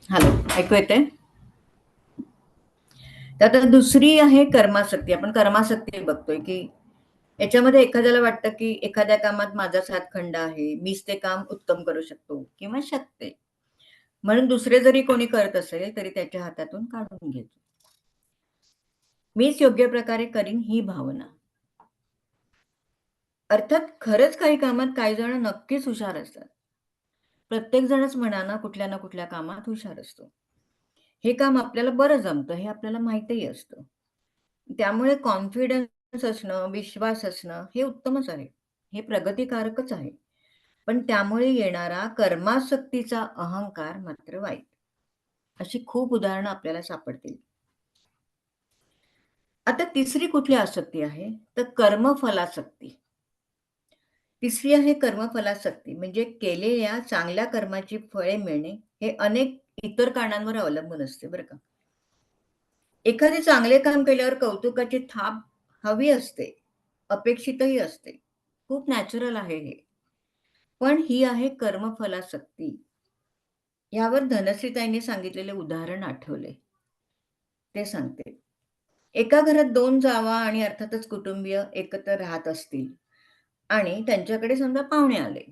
Hello, ऐकू येते? तर आता दुसरी आहे कर्मासक्ती. आपण कर्मासक्ती बघतोय की याच्यामध्ये एखाद्याला वाटतं की एखाद्या कामात माझाच हातखंडा आहे, मीच ते काम उत्तम करू शकतो किंवा शकते, म्हणून दुसरे जरी कोणी करत असेल तरी त्याच्या हातातून काढून घेतो. मीच योग्य प्रकारे करीन ही भावना. अर्थात खरंच काही कामात काही जण नक्कीच हुशार असतात. प्रत्येक जणच म्हणा ना कुठल्या कामात हुशार असतो. हे काम आपल्याला बरं जमतं हे आपल्याला माहितीही असतं. त्यामुळे कॉन्फिडन्स असणं, विश्वास असणं हे उत्तमच आहे. हे प्रगतिकारकच आहे. पण त्यामुळे येणारा कर्मासक्तीचा अहंकार मात्र वाईट. अशी खूप उदाहरणं आपल्याला सापडतील. आता तिसरी कुठली आसक्ती आहे? तर कर्मफलासक्ती. तिसरी आहे कर्मफलासक्ती म्हणजे केलेल्या चांगल्या कर्माची फळे मिळणे हे अनेक इतर कारणांवर अवलंबून असते बरं का. एखादे चांगले काम केल्यावर कौतुकाची थाप हवी असते, अपेक्षितही असते. खूप नॅचरल आहे हे. पण ही आहे कर्मफलासक्ती. यावर धनश्रीताईंनी सांगितलेले उदाहरण आठवले. ते सांगते. एका घरात 2 जावा आणि अर्थातच कुटुंबीय एकत्र राहत असतील आणि त्यांच्याकडे समजा पाहुणे आले.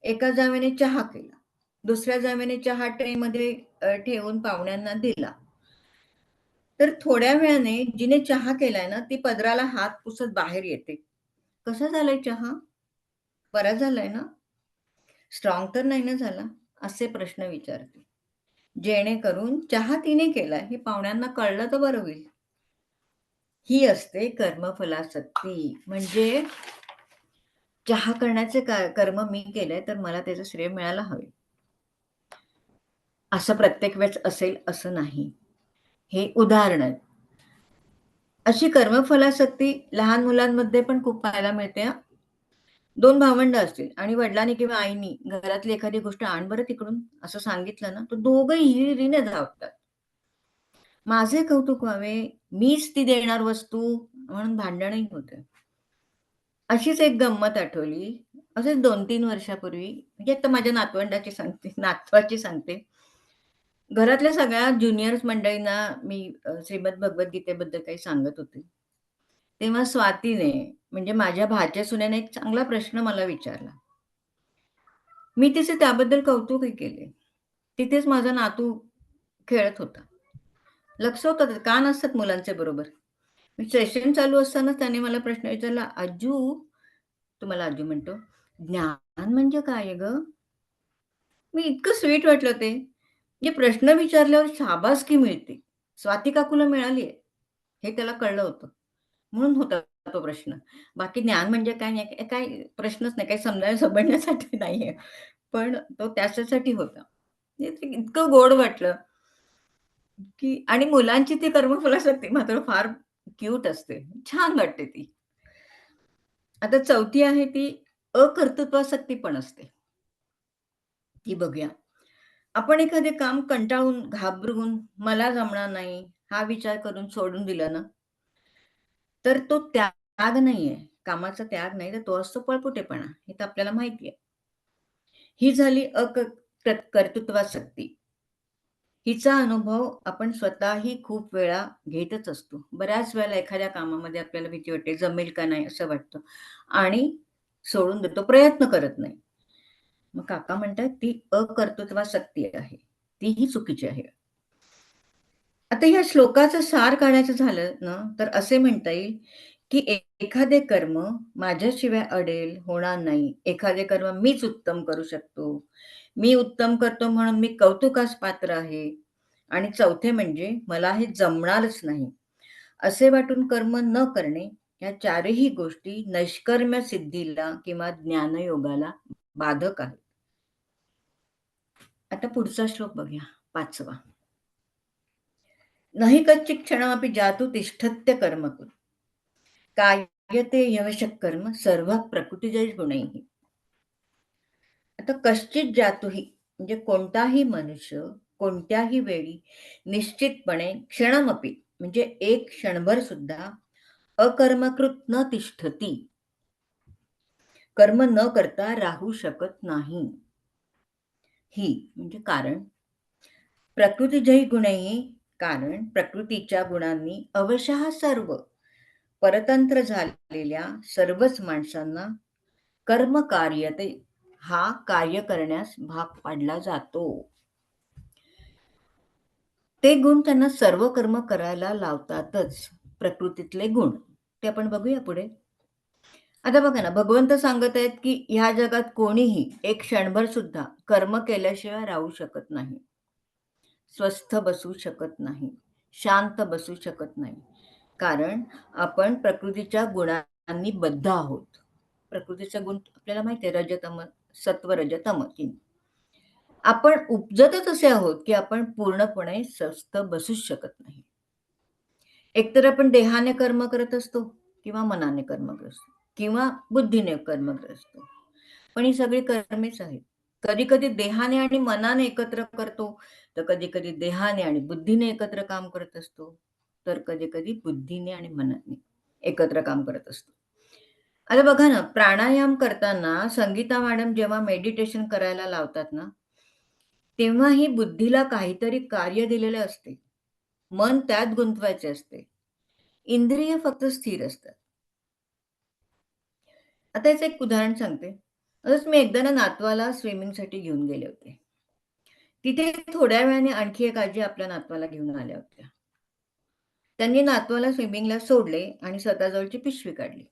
एका जावेने चहा केला. दुसऱ्या जावेने चहा ट्रेमध्ये ठेवून पाहुण्यांना दिला. तर थोड्या वेळाने जिने चहा केलाय ना, ती पदराला हात पुसत बाहेर येते. "कसा झालाय चहा? बरा झालाय ना? स्ट्राँग तर नाही ना झाला?" असे प्रश्न विचारते. जेणेकरून चहा तिने केलाय हे पाहुण्यांना कळलं तर बरं होईल. ही असते कर्मफलासक्ती. म्हणजे चहा करण्याचे कर्म मी केलंय तर मला त्याचं श्रेय मिळायला हवे. असं प्रत्येक वेळेस असेल असं नाही. हे उदाहरण आहे. अशी कर्मफलासक्ती लहान मुलांमध्ये पण खूप पाहायला मिळते हां. 2 भावंड असतील आणि वडिलांनी किंवा आईनी घरातली एखादी गोष्ट "आण बरं तिकडून" असं सांगितलं ना, तर दोघंही हिरिरीने धावतात. माझे कौतुक व्हावे, मीच ती देणार वस्तू म्हणून भांडणही होते. अशीच एक गंमत आठवली. असेच 2-3 वर्षापूर्वी म्हणजे आता माझ्या नातवंडाची सांगते, नातवाची सांगते. घरातल्या सगळ्या ज्युनियर्स मंडळींना मी श्रीमद भगवद्गीतेबद्दल काही सांगत होते. तेव्हा स्वातीने म्हणजे माझ्या भाच्या सुनेने एक चांगला प्रश्न मला विचारला. मी तिचे त्याबद्दल कौतुकही केले. तिथेच माझा नातू खेळत होता. लक्ष होतं त्याचं, कान असतात मुलांचे बरोबर. सेशन चालू असतानाच त्याने मला प्रश्न विचारला, "आज्जू" तो मला आज्जू म्हणतो, "ज्ञान म्हणजे काय आहे गं?" मी इतकं स्वीट वाटलं ते. म्हणजे प्रश्न विचारल्यावर शाबासकी मिळते. स्वाती काकूला मिळाली आहे, हे त्याला कळलं होतं. म्हणून होता तो प्रश्न. बाकी ज्ञान म्हणजे काय नाही, काही प्रश्नच नाही, काही समजण्यासाठी नाहीये. पण तो त्याच्यासाठी होता. म्हणजे ते इतकं गोड वाटलं, की आणि मुलांची ती कर्मफलासक्ती मात्र फार क्यूट असते. छान वाटते ती. आता चौथी आहे ती अकर्तृत्वासक्ती पण असते. ती बघूया. आपण एखादे काम कंटाळून, घाबरून, मला जमणार नाही, हा विचार करून सोडून दिला ना, तर तो त्याग नाहीये. कामाचा त्याग नाही, तर तो असतो पळपुटेपणा. हे तर आपल्याला माहिती आहे. ही झाली कर्तृत्वासक्ती. हिचा अनुभव आपण स्वतःही खूप वेळा घेतच असतो. बऱ्याच वेळेला एखाद्या कामामध्ये आपल्याला भीती वाटते, जमेल का नाही असं वाटतं आणि सोडून देतो, प्रयत्न करत नाही. मग काका म्हणतात ती अकर्तृत्वासक्ती आहे. तीही चुकीची आहे. आता या श्लोकाचं सार काढायचं झालं ना, तर असे म्हणता येईल, की एखादे कर्म माझ्याशिवाय अडेल, होणार नाही. एखादे कर्म मीच उत्तम करू शकतो. मी उत्तम करतो म्हणून मी कौतुकास पात्र आहे. आणि चौथे म्हणजे मला हे जमणारच नाही. असे वाटून कर्म न करणे, या चारही गोष्टी नैष्कर्म्य सिद्धीला किंवा ज्ञानयोगाला बाधक आहेत. आता पुढचा श्लोक बघूया, 5वा. नहि कच्चित् क्षणमपि जातु तिष्ठत्य कर्म कुरु. कायते ह्यवशः कर्म सर्व प्रकृतिजैर्गुणैः. आता कश्चित जातुही म्हणजे कोणताही मनुष्य कोणत्याही वेळी निश्चितपणे क्षणमपि म्हणजे एक क्षणभर सुद्धा अकर्मकृत न तिष्ठती. कर्म न करता राहू शकत नाही. ही म्हणजे कारण. प्रकृतीजयी गुणही कारण प्रकृतीच्या गुणांनी अवशः सर्व परतंत्र झालेल्या सर्वच माणसांना कर्म कार्यते हा कार्य करण्यास भाग पाडला जातो. ते गुण त्यांना सर्व कर्म करायला लावतातच. प्रकृतीतले गुण ते आपण बघूया पुढे. आता बघा ना, भगवंत सांगत आहेत की ह्या जगात कोणीही एक क्षणभर सुद्धा कर्म केल्याशिवाय राहू शकत नाही, स्वस्थ बसू शकत नाही, शांत बसू शकत नाही. कारण आपण प्रकृतीच्या गुणांनी बद्ध आहोत. प्रकृतीचे गुण आपल्याला माहिती आहे, रजतम, सत्व, रजतम तीन. आपण उपजतच असे आहोत की आपण पूर्णपणे स्वस्थ बसूच शकत नाही. एकतर आपण देहाने कर्म करत असतो किंवा मनाने कर्म करत असतो किंवा बुद्धीने कर्म करत असतो. पण ही सगळी कर्मेच आहेत. कधी कधी देहाने आणि मनाने एकत्र करतो, तर कधी कधी देहाने आणि बुद्धीने एकत्र काम करत असतो, तर कधी कधी बुद्धीने आणि मनाने एकत्र काम करत असतो. आता बघा ना, प्राणायाम करताना संगीता मॅडम जेव्हा मेडिटेशन करायला लावतात ना, तेव्हाही बुद्धीला काहीतरी कार्य दिलेले असते. मन त्यात गुंतवायचे असते. इंद्रिय फक्त स्थिर असतात. आता याचं एक उदाहरण सांगते. असंच मी एकदा ना नातवाला स्विमिंगसाठी घेऊन गेले होते. तिथे थोड्या वेळाने आणखी एक आजी आपल्या नातवाला घेऊन आल्या होत्या. त्यांनी नातवाला स्विमिंगला सोडले आणि स्वतःजवळची पिशवी काढली.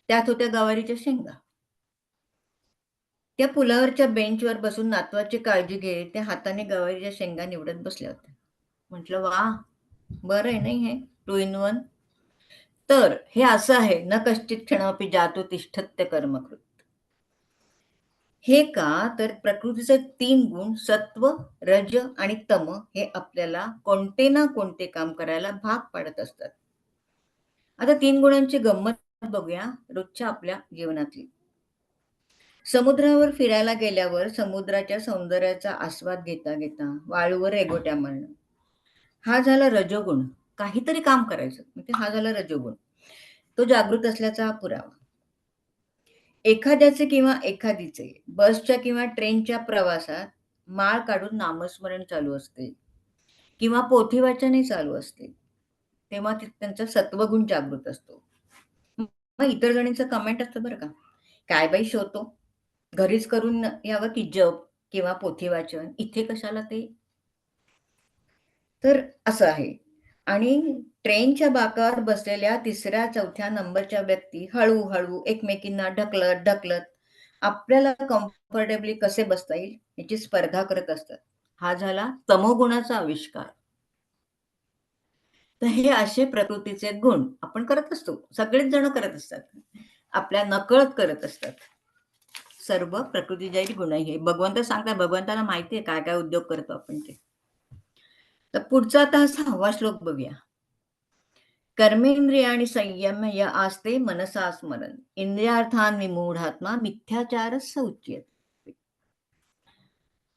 त्यात होत्या गवारीच्या शेंगा. त्या पुलावरच्या बेंचवर बसून नातवाची काळजी घेत त्या हाताने गवारीच्या शेंगा निवडत बसल्या होत्या. म्हटलं वा, बरं आहे नाही हे 2 in 1. तर हे असं आहे, न कश्चित क्षणमपि जातो तिष्ठत्य कर्मकृत. हे का, तर प्रकृतीचे 3 गुण सत्व, रज आणि तम हे आपल्याला कोणते ना कोणते काम करायला भाग पाडत असतात. आता 3 गुणांची गंमत बघूया रोजच्या आपल्या जीवनातली. समुद्रावर फिरायला गेल्यावर समुद्राच्या सौंदर्याचा आस्वाद घेता घेता वाळूवर रेघोट्या मारणं, हा झाला रजोगुण. काहीतरी काम करायचं म्हणजे हा झाला रजोगुण. तो जागृत असल्याचा हा पुरावा. एखाद्याचे किंवा एखादीचे बसच्या किंवा ट्रेनच्या प्रवासात माळ काढून नामस्मरण चालू असते किंवा पोथी वाचनही चालू असते, तेव्हा त्यांचा सत्वगुण जागृत असतो. मग इतर जणींचं कमेंट असतं बरं का, काय बाई शोतो, घरीच करून यावं की जप किंवा पोथी वाचन, इथे कशाला ते. तर असं आहे. आणि ट्रेनच्या बाकावर बसलेल्या 3ऱ्या-4थ्या नंबरच्या व्यक्ती हळू-हळू एकमेकींना ढकलत ढकलत आपल्याला कम्फर्टेबली कसे बसता येईल याची स्पर्धा करत असतात. हा झाला तमोगुणाचा आविष्कार. तर हे असे प्रकृतीचे गुण आपण करत असतो. सगळेच जण करत असतात. आपल्या नकळत करत असतात. सर्व प्रकृतीजयी गुण हे भगवंत सांगतात. भगवंताला माहिती आहे काय काय उद्योग करतो आपण ते. तर पुढचा आता 6वा श्लोक बघूया. कर्मेंद्रियाणि संयम्य य आस्ते मनसा स्मरन् इंद्रियार्थान विमूढात्मा मिथ्याचारस्य उच्यते.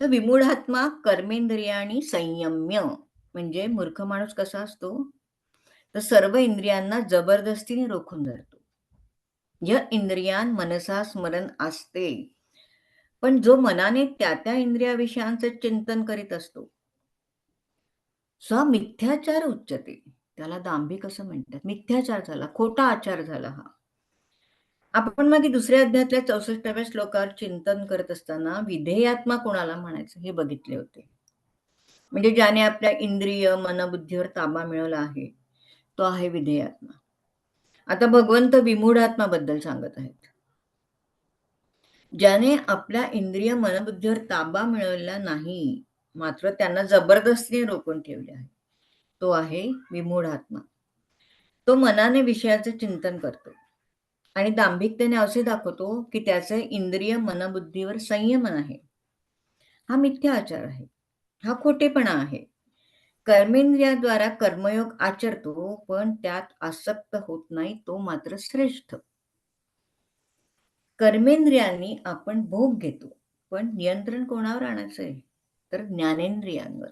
तर विमूढात्मा कर्मेंद्रियाणि संयम्य म्हणजे मूर्ख माणूस कसा असतो, तर सर्व इंद्रियांना जबरदस्तीने रोखून धरतो. य इंद्रियान मनसा स्मरण असते. पण जो मनाने त्या त्या इंद्रियाविषयांचे चिंतन करीत असतो, स मिथ्याचार उच्यते. त्याला दांभिक असं म्हणतात. मिथ्याचार झाला, खोटा आचार झाला हा. आपण मागे दुसऱ्या अध्यायातल्या 64व्या श्लोकावर चिंतन करत असताना विधेयात्मा कोणाला म्हणायचं हे बघितले होते. म्हणजे ज्याने आपल्या इंद्रिय मनबुद्धीवर ताबा मिळवला आहे, तो आहे विधेयात्मा. आता भगवंत विमूढात्माबद्दल सांगत आहेत. ज्याने आपल्या इंद्रिय मनबुद्धीवर ताबा मिळवला नाही, मात्र त्यांना जबरदस्तीने रोखून ठेवले आहे, तो आहे विमूढात्मा. तो मनाने विषयाचे चिंतन करतो आणि दांभिकतेने असे दाखवतो की त्याचे इंद्रिय मनबुद्धीवर संयमन आहे. हा मिथ्या आचार आहे, हा खोटेपणा आहे. कर्मेंद्रियाद्वारा कर्मयोग आचरतो, पण त्यात आसक्त होत नाही, तो मात्र श्रेष्ठ. कर्मेंद्रियांनी आपण भोग घेतो, पण नियंत्रण कोणावर आणायचं आहे, तर ज्ञानेंद्रियांवर.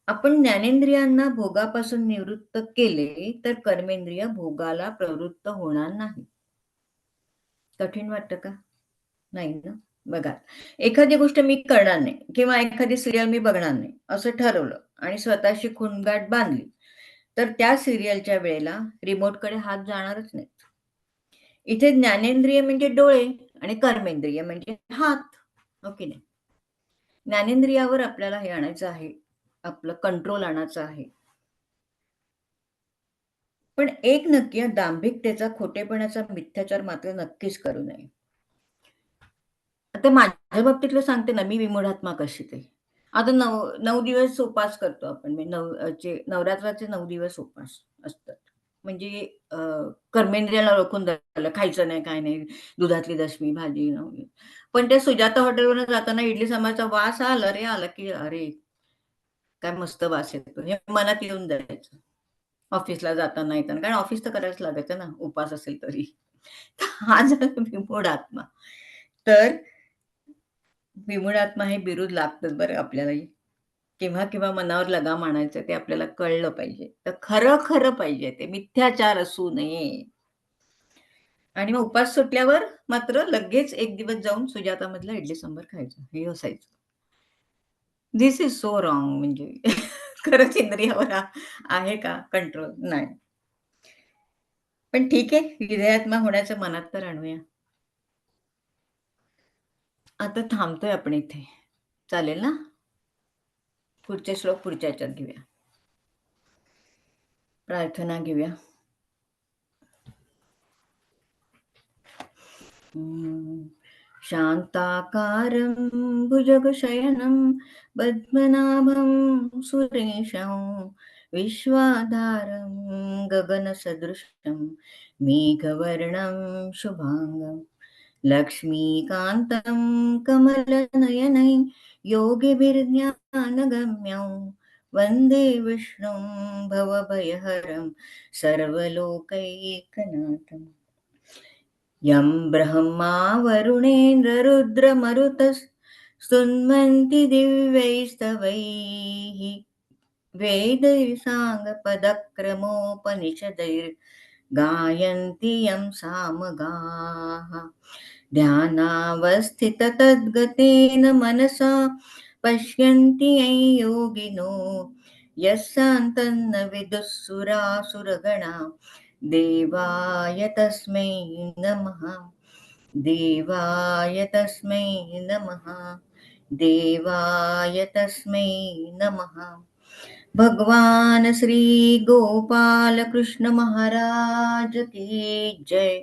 आपण ज्ञानेंद्रियांना भोगापासून निवृत्त केले तर कर्मेंद्रिय भोगाला प्रवृत्त होणार नाही. कठीण वाटतं का? नाही ना? बघा, एखादी गोष्ट मी करणार नाही किंवा एखादी सीरियल मी बघणार नाही, असं ठरवलं आणि स्वतःशी खूणगाठ बांधली, तर त्या सीरियलच्या वेळेला रिमोटकडे हात जाणारच नाहीत. इथे ज्ञानेंद्रिय म्हणजे डोळे आणि कर्मेंद्रिय म्हणजे हात, हो की नाही? ज्ञानेंद्रियावर आपल्याला हे आणायचं आहे, आपलं कंट्रोल आणायचं आहे. पण एक नक्की दांभिकतेचा, खोटेपणाचा मिथ्याचार मात्र नक्कीच करू नये. आता माझ्या बाबतीतलं सांगते ना, मी विमूढात्मा कशी ते. आता 9 दिवस उपवास करतो आपण. म्हणजे नवरात्राचे 9 दिवस उपवास असतात. म्हणजे अ, कर्मेंद्रियाला ओळखून झालं, खायचं नाही, काय नाही, दुधातली दशमी भाजी नवमी. पण ते सुजाता हॉटेलवरून जाताना इडली सांबारचा वास आला रे आला, की अरे, काय मस्त वास येतो. हे मनात येऊन जायचं. ऑफिसला जाताना येताना. कारण ऑफिस तर करायच लागायचं ना, उपवास असेल तरी. हा झाला विमूढ आत्मा. तर विमूढ आत्मा हे बिरुद लागतंच बरं आपल्यालाही. केव्हा मनावर लगाम आणायचं ते आपल्याला कळलं पाहिजे. तर खरं पाहिजे ते मिथ्याचार असू नये. आणि मग उपास सुटल्यावर मात्र लगेच एक दिवस जाऊन सुजातामधला इडली सांबार खायचं. हे असायचं. धिस इज सो रॉंग म्हणजे खरंच इंद्रियावर आहे का कंट्रोल? नाही. पण ठीक आहे, विधेयात्मा होण्याचं मनात तर आणूया. आता थांबतोय आपण इथे. चालेल ना? पुढचे श्लोक पुढच्या ह्याच्यात घेऊया. प्रार्थना घेऊया. शान्ताकारं भुजगशयनं पद्मनाभं सुरेशं विश्वाधारं गगनसदृशं मेघवर्णं शुभांगं लक्ष्मीकान्तं कमलनयनै योगिभिर्ज्ञानगम्यं वन्दे विष्णुं भवभयहरं सर्वलोकैकनाथम् यं ब्रह्मा वरुणेन्द्ररुद्रमरुतस्तुन्वन्ति दिव्यैस्तवैः वेदैर्साङ्गपदक्रमोपनिषदैर्गायन्ति यं सामगाः ध्यानावस्थिततद्गतेन मनसा पश्यन्ति यं योगिनो यस्यान्तन्न विदुःसुरासुरगणा देवाय तस्मै नमः देवाय तस्मै नमः देवाय तस्मै नमः भगवान श्री गोपाल कृष्ण महाराज की जय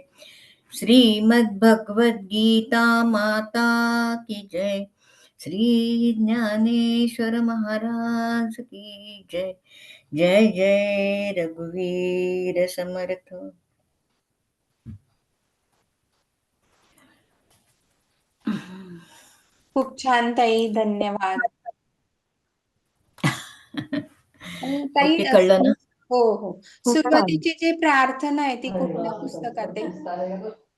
श्रीमद् भगवद गीता माता की जय श्री ज्ञानेश्वर महाराज की जय जय जय रघुवीर समर्थ. खूप छान ताई, धन्यवाद. ताई ओके, कळलं ना? हो हो, सुरुवातीची जी प्रार्थना आहे ती कुठल्या पुस्तकात आहे?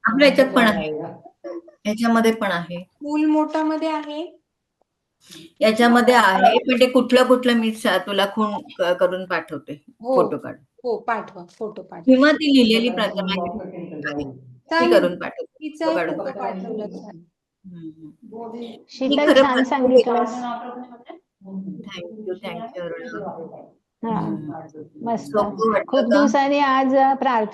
आपल्या याच्यात पण आहे, ह्याच्यामध्ये पण आहे, मूल मोठा मध्ये आहे, याच्यामध्ये आहे, पण ते कुठलं मी तुला खूण करून पाठवते, हो फोटो काढ हो, पाठवा, फोटो पाठवा. किंवा ती लिहिलेली प्रार्थना आहे ती चालेल, करून पाठवते, फोटो तिचा काढून फोटो पाठवते. पाठवलं छान. शीतल, छान सांगितलंस. थँक्यू अरुणा. हा, मस्त. सोपं वाटलं खूप का? दिवसांनी आज प्रार्थना